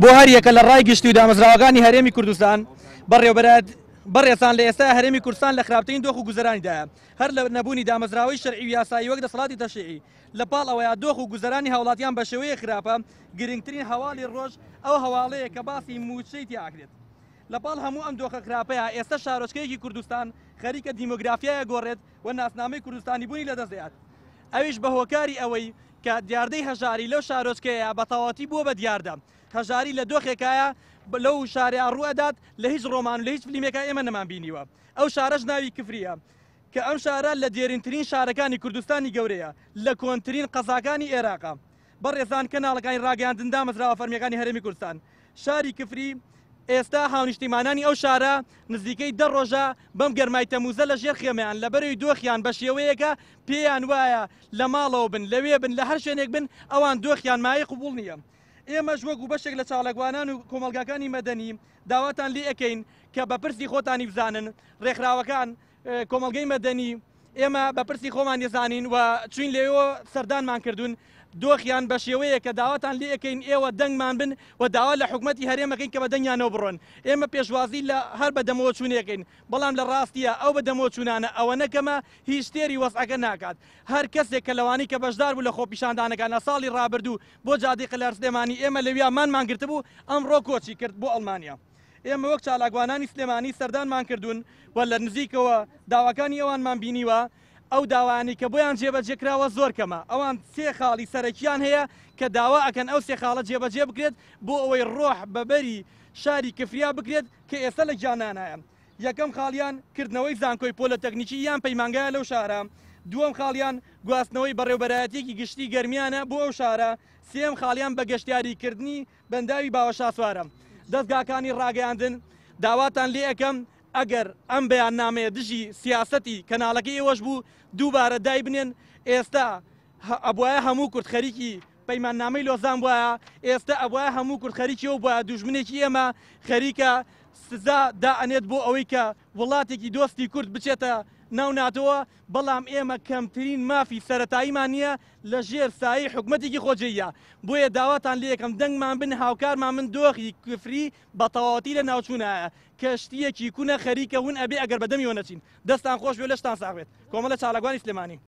بۆ هەر یەکە لە ڕای گشتی و دامەزراوەکانی هەرێمی کوردستان بەڕێسان لە ئێستا هەرێمی کوردستان لە خراپترین دۆخ و گوزەرانیدایە هەر لە نەبوونی دامەزراوەی شەرعی و یاسایی وەک دەسەڵاتی تەشریعی لە پاڵ ئەوەیە دۆخ و گوزەرانی هاوڵاتیان بە شێوەیە خراپە گرنگترین هەواڵی ڕۆژ ئەو هەواڵەیە کە باسی موچەی تیاکرێت لە پاڵ هەموو ئەم دۆخە خراپەیە ئێستا شارۆچکەیەکی کوردستان خەریکە دیمۆگرافیایە گۆڕێت و ناسنامەی کوردستانی بوونی لەدەستدەیات ئەویش بە هۆکاری ئەوەی کە دیاردەی هەژاری لەو شارۆچکەیە بە تەواوەتی بووە بە دیاردە هەژاری لە دۆخێکایە لەو شارەیە ڕوئەدات لە هیچ ڕۆمان و لە هیچ فلیمێکە ئێمە نەمان بینیوە ئەو شارەش ناوی کفریە کە ئەم شارە لە دێرینترین شارەکانی کوردستانی گەورەیە لە کۆنترین قەزاکانی عێراقا بەڕێزان کەناڵەکانی ڕاگەیاندن دامەزراوە فەرمیەکانی هەرێمی کوردستان شاری کفری ئێستا هاونیشتیمانانی ئەو شارە نزیکەی 10 ڕۆژە بەم گەرمای تەموزە لە ژێر خێمەیان لە بەرەوەی دۆخیان بە شێوەیەکە پێیان وایە لە ماڵەوە بن لەوێ بن لە هەر شوێنێک بن ئەوان دۆخیان مای قبوڵ نییە ئێمەش وەکو بەشێک لە چاڵەگوانان و کۆمەلگاکانی مەدەنی داواتان لێ ئەەکەین کە بە پرسی خۆتانی بزانن ڕێکخراوەکان کۆمەلگەی مەدەنی ئێمە بە پرسی خۆمان نێزانین و چوین لێەوە سەردانمان کردوون دۆخیان بە شێوەیە کە داواتان لێ ئەەکەین ئێوە دەنگمان بن و داوا لە حکوومەتی هەرێمەکەین کە بە دەنگیانەوە بڕۆن ئێمە پێشوازی لە هەر بە دەمەوە چوونەکەین بەڵام لە ڕاستیە ئەو بە دەمەوە چوونانە ئەوە نەکەمە هیچ تێری وەسعەکە ناکات هەر کەسێک کە لەوانی کە بەشدار بوو لە خۆپیشاندانەکانە ساڵی ڕابردوو بۆ جادی قەلەر سلێمانی ئێمە لەویانمانمان گرتبوو ئەمڕۆ کۆچی کرد بۆ ئەڵمانیا ئێمە وەک چالاکوانانی سلێمانی سەردانمان کردوون و لە نزیکەوە داواکانی ئەوانمان بینیوە ئەو داوانی کە بۆیان جێبەجێکراوە زۆر کەمە ئەوان 3 خاڵی سەرەکیان هەیە کە داوا ئەکەن ئەو 3 خاڵە جێبەجێ بکرێت بۆ ئەوەی ڕۆح بەبەری شاری کفریا بکرێت کە ئێستا لە گیانانایە یەکەم خاڵیان کردنەوەی زانکۆی پۆلە تەکنیکی یان پەیمانگایە لەو شارە دووەم خاڵیان گواستنەوەی بەڕێوەبەرایەتێکی گشتی گەرمیانە بۆ ئەو شارە سێم خاڵیان بە گەشتیاریکردنی بەنداوی باوەشاسوارە دەستگاکانی ڕاگەیاندن داواتان لێ ئەەکەم ئەگەر ئەم بەیاننامەیە دژی سیاسەتی کەناڵەکەی ئێوەش بوو دووبارە دای بنێن ئێستا ئەبوایە هەموو کورد خەریکی پەیماننامەی لۆزان بووە ئێستا ئەبوایە هەموو کورد خەریکیەوە بووە دوژمنێکی ئێمە خەریکە سزا دائەنێت بۆ ئەوەی کە وڵاتێکی دۆستی کورد بچێتە ناو ناتەوە بەڵام ئێمە کەمترین مافی سەرەتاییمان نییە لە ژێر سایی حکوومەتێکی خۆجێیە بۆیە داواتان لێ یەکەم دەنگمان بن هاوکارمان من دۆخی کفری بە تەواوەتی لە ناوچوونایە کەشتیەکی کوونە خەریکە هون ئەبێ ئەگەر بەدەمیەوە نەچین دەستان خۆش وێ لەشتان ساغوێت کۆمەڵە چالاکوانی سلێمانی